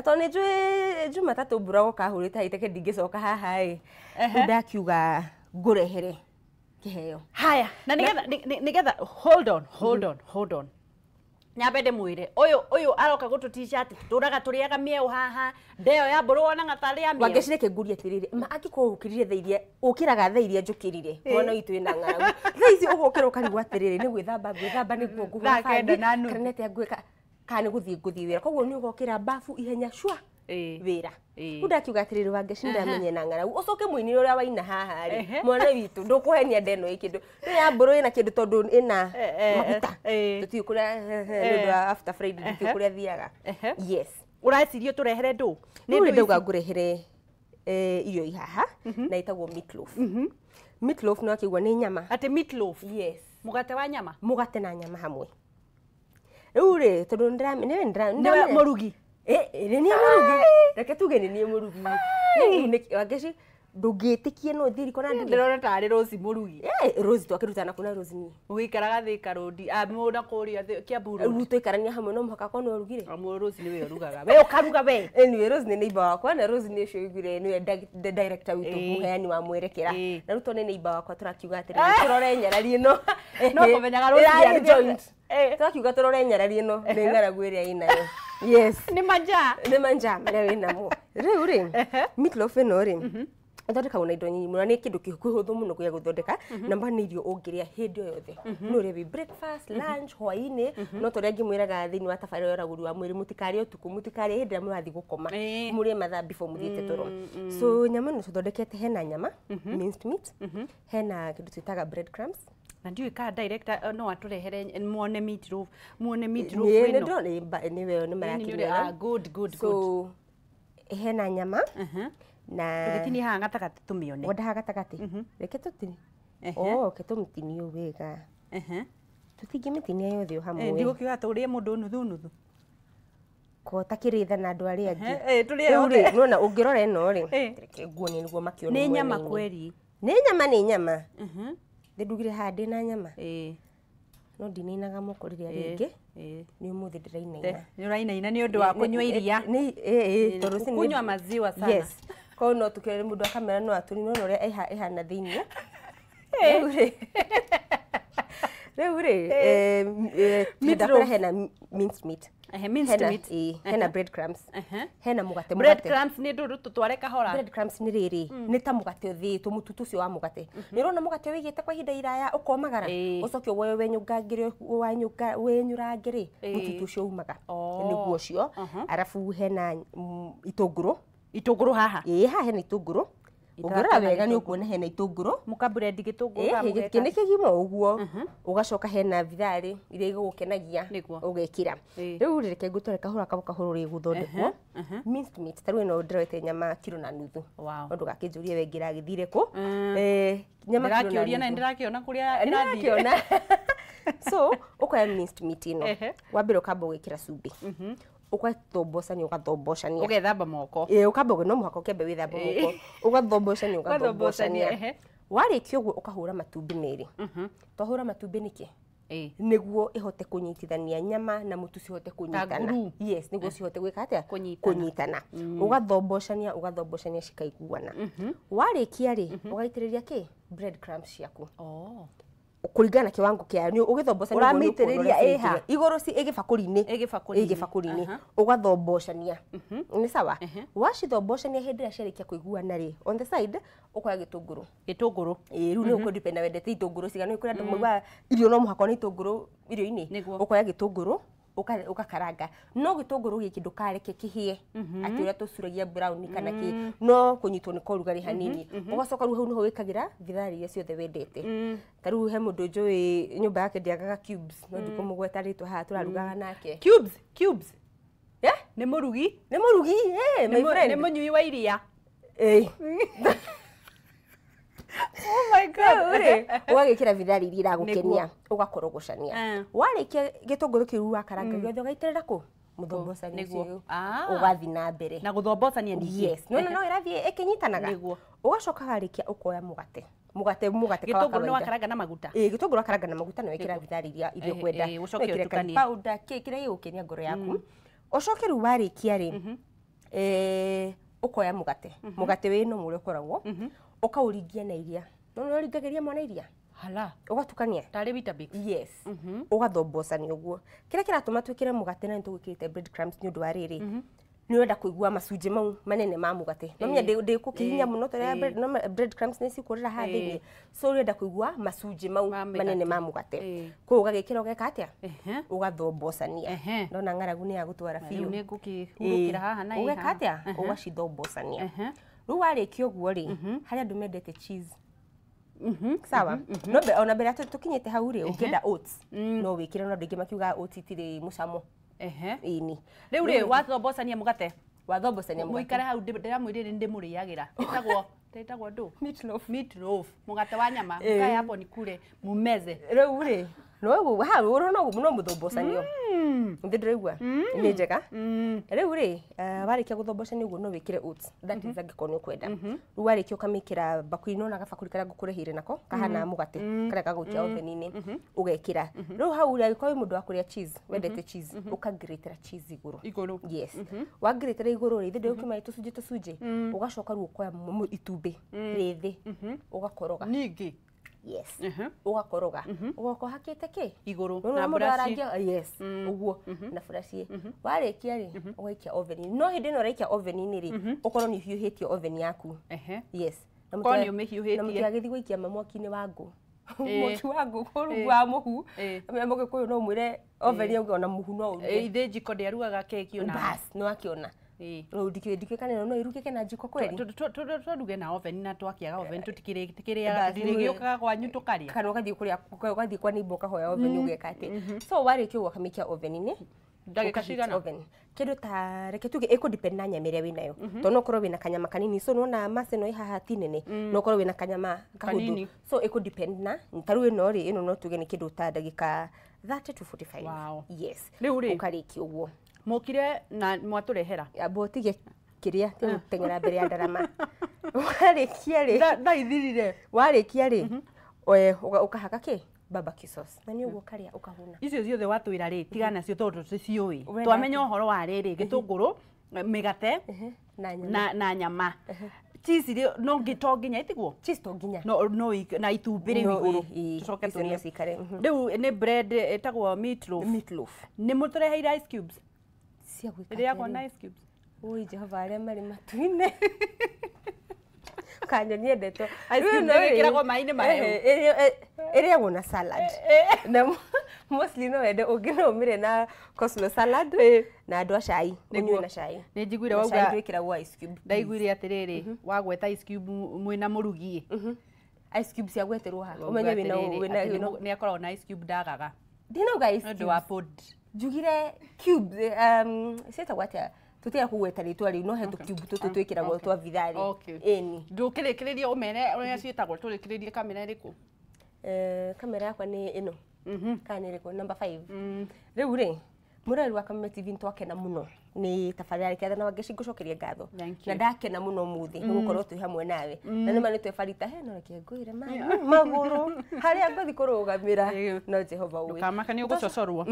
To nä njå Jumatatå mbura goka hå rä te haiteke ndingäcoka haha ä ndakiuga ngå rehere kä heo haya na nigetha hold on nyambe ndimwire uyu aroka gutu t-shirt turaga turiaga mieu haha ndeo ya mburu wona ngatari ya mieu wangecire ke nguri atirire ma angiko ukirire thairie ukiraga thairie njukirire mwana witu ina ngaragu thaici ugokira ukarigwa atirire ni gwithamba niguo nguhura kanete angwika kana guthii wira koguo ni ugokira bafu ihenya shwa wira undakiuga atirire wangecire ndamenye na ngaragu ucoke muini uria waina haha ri mwana witu ndukuhenia ndeno ikindu ni ya mburu ina kindu tondu ina maguta tuti kuria ndu after Friday tuti kuria thiaga yes urecirio turehere ndu ni ndu ndauga ngurehere irio ihaha na itagwo meatloaf meatloaf no akigwa ni nyama ati meatloaf yes mugate wa nyama mugate na nyama hamwe riu ri tondu ndira murugi ni murugi reke tuge ni murugi ni wangeci ndungitikie no thiri kona ndirona tari Rose murugi Rose twakirutana kuna Rose ni ugikaraga Thika Road muna kuria Kiambu Road ruto ikarania hamwe no muhaka kono urugire Rose ni we urugaga we ukaruga we ni Rose ni neighbor wakwa na Rose ni cio igure ni the director witu muheani wa mwerekera na ruto ni neighbor wakwa turakiuga atiri turore nyarari no kumenyaga Rose ya joint turakiuga turore nyarari no ni ngaragu iria inayo yes ni manja maria wina mo riu ri meatloaf no ri thondeka una indo nyinyi muno ni kindu kihuthu muno gya guthondeka namba ni irio ungiria hindi o yothe no ri breakfast lunch hwaini no toria ngimwiraga thini wa tabarira uraguri wa mwiri mutikari utuku mutikari hindi murathi gukoma muri mathaa before muthiite toro so nyama no tuthondekete hena nyama minced meat hena kindu twitaga bread crumbs na ndiu ka director no aturehere muone meatloaf ni we ni marakinya good so hena nyama na ugitini haha gatagati tumione wenda haha gatagati reke tutini ke tumitinie wega tutingimitinia yothe hamwe ndigukiuga turie mundu nuthu ko takiritha na andu aria angi turie othe nona ungirora ino ri reke nguone niguo makiona ni nyama kweli ni nyama ndugire haha ndina nyama no ndininaga moko riria ringi ni umuthi ndirainaina ni urainaina ni undu wa kunywa iria torusi ni kunywa maziwa sana yes ko no tukire mundu akamera no atuni no uria ihana thiini riu ri meatloaf hena minced meat hena bread crumbs hena mugate bread crumbs ni ndu tutware kahora bread crumbs ni riri ni ta mugate uthitwo mututu ucio wa mugate ni rona mugate wigite kwa ihinda iraya ukomagara ucoke woe wenyungangire wenyurangire mututu ucio umaga niguo ucio arafu hena itunguru haha haha hena itunguru ungirora wega ni ukuona hena itunguru mukabredi gitunguru kini kigima uguo ugacoka hena vidari iria igugukenagia ugekira riu reke ngutore kahura kahuru ri guthondekwo minced meat taru ino ndirete nyama kilo na nuthu ndu gakinjurie we ngira githire ku nyama kilo na ndirakiona kuria ndirakiona so ukoya minced meat ino wambere ukamba gwikira cumbi ugathombocania ugathombocania ugethamba moko ukamba no muhaka ukembe withamba moko ugathombocania warikia uguo ukahura matumbi meri twahura matumbi niki niguo ihote kunyitithania nyama na mutu cihote kunyitana yes niguo cihote gwika atia kunyitana ugathombocania cikaiguana warikia ri ugaitiriria ki bread crumbs ciaku kuringana kiwango kia ni ugithombocania uramitiriria eha iguru si igifakuri-ini ugathombocania ni sawa wacithombocania hindi ria ciarikia kuiguana ri on the side ukoya gitunguru riu ni ukudependa wendete itunguru cigana ni kuria andu mauga irio no muhaka ni itunguru irio-ini ukoya gitunguru ugakaranga no gitunguru giki ndukareke kihie ati uria tucuragia brown kana ki no kunyitwo ni korugari hanini ugacoka ru hau niho wikagira thigari iria ciothe wendete taru he mundu njui nyumba yake ndiagaga cubes no ndikumugweta ritwa haha turarugaga nake cubes ni murugi my friend ni munyui wa iria oh my god ugagikira vidari iria iragukenia ugakorogocania warikia gitunguru kiu wakaranga giothe ugaitirira ku muthombocania niguo ugathi na mbere na guthombocania yes no irathie ikinyitanaga ugacoka garikia ukoya mugate gitunguru ni wakaranga na maguta gitunguru wakaranga na maguta na wekira vidari iria kwenda ucoke utukanie powder kira igukenia ngoro yaku ucoke ru warikia ri ukoya mugate mugate wino mure koragwo ukauringia na iria no uringagiria mwana iria hala ugatukania tare Weetabix yes ugathombocania uguo kira kiratuma twikire mugate na nitugikirite bread crumbs ni undu wa riri ni wenda kuigua macunje mau manene ma mugate no menya ndi kukihinya muno tare bread crumbs ni cikurira ha thini so wenda kuigua macunje mau manene ma mugate ko ugagikira ugeka atia ugathombocania ndona ngaragu ni ya gutwara biu ni ngukihurukira haha na ugeka atia ugacithombocania ru warikio guo ri haria andu mendete cheese sawa no be ona mbere tukinyete hau ri ukenda oats no wikire no ndingi makiuga oats itire mucamo ini riu ri wathombocania mugate wathombocania mugate muikare hau ndiramwirire ndimuriagira itagwo ndu meatloaf mugate wa nyama mukae hapo ni kule mumeze riu ri no ha urona no muthombocanio ndiraigua ni njega riu ri warikia guthombocania uguo no wikire oats that is angikoni ukwenda riu warikia ukamikira bakuri no na gabakuri karia ngukurehire nako kahana mugate karia gagukia oven-ini ugekira riu hau ri agikoi mundu wa kuria cheese wendete cheese ukagratera cheese iguru yes wagratera iguru ri thinde ukimai tucunje ugacoka riu ukoya itumbi rithi ugakoroga ningi yes ugakoroga ugoko hakite ki iguru na brush yes uguo na brush warikia ri ugaikia oven no hindi no reikia oven-ini ri ukorwo ni hiuhitie oven yaku yes na mutani umehiuhitie na mutiagithi guikia mwaki-ini wa ngũ mwaki wa ngũ kurugwa muhu amoge kuyo no mwire oven yauga na muhu no ithe jiko ndiarugaga keki ona bas no akiona no ndike kana no irugike na jiko kweli twaruge na oven na twakiaga oven tutikiriaga ndirigiokaga kwanyu tukaria kana ugathi kwa nibo kahoya oven ugeka ati so warikio wakamikia oven-ini ndagika cigana oven kindu ta reke tuge iko depend na nyama iria winayo to no korwo wina kanyama kanini so nona mase no ihaha tinene no korwo wina kanyama kahudu so iko depend na taru ino ri ino no tuge ni kindu ta ndagika 30 to 45 wow yes ukariki uguo mukire na mwaturehera abotige kiria tengera mbere ya ndarama warikia ri ndaithirire warikia ri ukahaka ki barbecue sauce na ni uguo karia ukahuna icio ciothe watwira ri tigana cio tondu tuciui twamenya uhoro wa riri gitunguru migate na nyama cheese ri no ngitonginya itigwo cheese to nginya no na itumbĩ ri iguru tucoke turie riu ni bread etagwo meatloaf ni mutureheire ice cubes cia gwika ria kwa ice cubes oi Jehova aria mari matuine kanya niendeto ice cubes ndikiragwo mai-ini mahehu area wona salad na mostly no wende ungino umire na coleslaw salad na andu a cai unywe na cai ni njiguire wauga ndikiragwo ice cube ndaiguire atiriri wagweta ice cube mwina murugie ice cube cia gweterwo ha umenye wina ni akorwo na ice cube ndagaga ndinauga ice cube wa pod njugire cube seta watia tutia kugweta ritwa ri no he tu cube tutu twikiragwo twa vidari eni ndukirikiriria umene uria cietagwo turikiririe kamera iriku kamera yakwa ni ino kana iriku number 5 riu ri murari wa Kameme TV ntwakena muno ni tabarĩra kĩatha na wangeshi ngucokeria ngatho na ndakena muno muthi gukorwo twi hamwe nawe na nĩ manĩ twebarita he no reke ngwire maguru harĩa ngothi kũrũgamĩra no Jehova ũĩ kamaka nĩ ũgũcocorwo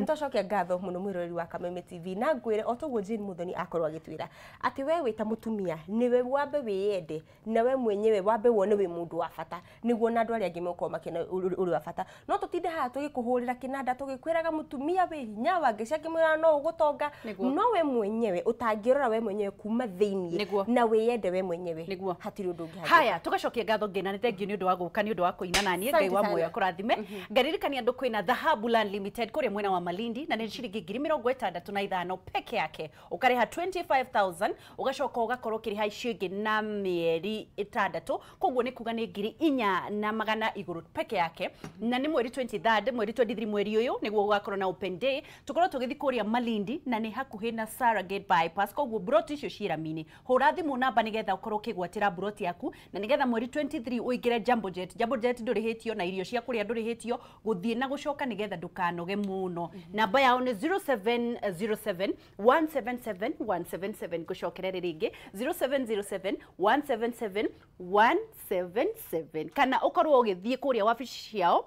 ntocokia ngatho muno mwĩrori wa Kameme TV na ngwire o toguo Jane Muthoni akorwo agĩtwĩra atĩ we wĩta mũtumia nĩwe wambe wĩyende na we mwenyewe wambe wone wĩ mũndũ wa bata nĩguo na andũ arĩa angĩ mokorwo makĩona ũrĩ wa bata no tũtinde haha tũgĩkũhũrĩra kĩnanda tũgĩkwĩraga mũtumia wĩ hinya wangeshi akĩmwĩra no ũgũtonga no we mwenyewe utangirora we mwenyewe kuma thĩinĩ na wĩyende we mwenyewe hatirĩ ũndũ ũngĩ haya tugacokia ngatho ngena nĩ thengiũ nĩ ũndũ wa gũka nĩ ũndũ wa kũina na niĩ Ngai wa muoyo akũrathime ngaririkania andũ kwĩna Dhahabu Land Limited kũrĩa mwena wa Malindi na nĩ ciringi 65,000 peke yake ũkarĩha 25,000 ũgacoka ũgakorwo ũkĩrĩha icio ingĩ na mĩeri 6 koguo nĩ kuga nĩ 4,000 igũrũ peke yake na nĩ mweri 23 mweri 23 mweri ũyũ nĩguo ũgakorwo na open day tukorwo tũgĩthiĩ kũrĩa Malindi na nĩ hakuhĩ na Saragate bypass koguo broti icio ciĩrami-inĩ hũra thimũ namba nĩgetha ũkorwo ũkĩgwatĩra broti yaku na nĩgetha mweri 23 ũingĩre Jambo Jet ndũrĩhĩtio na irio cia kũrĩa ndũrĩhĩtio gũthiĩ na gũcoka nĩgetha ndũkanoge mũno namba yao nĩ 0707 177 177 gũcokerera rĩngĩ 0707 177 177 kana ũkorwo ũgĩthiĩ kũrĩa wabici ciao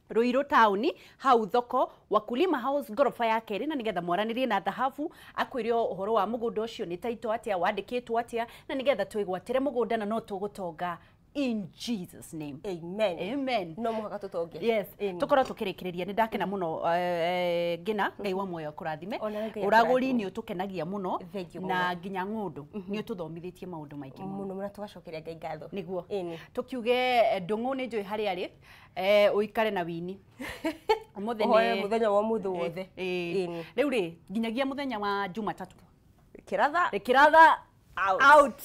Ruiru tauni hau thoko Wakulima House gorofa ya keri na nigetha mwaranirie na Dhahabu akwire uhoro wa mugunda ucio ni taito atia wandikitwo atia na nigetha twigwatire mugunda na no tugutonga in Jesus name. Amen. Amen. No muhaka tutonge. Yes. Tukora tukirikireria ni ndakena muno ngina ngai wa moyo kurathime. Uraguri ni utukenagia muno na nginya ngundu ni ututhomithitie maundu maingi muno muno tugacokeria ngai ngatho. Niguo. Tukiuge ndungu ni njui hari ari uikare na wini. Muthenya wa muthu wothe. Riu ri nginyagia muthenya wa Jumatatu. Kiratha out.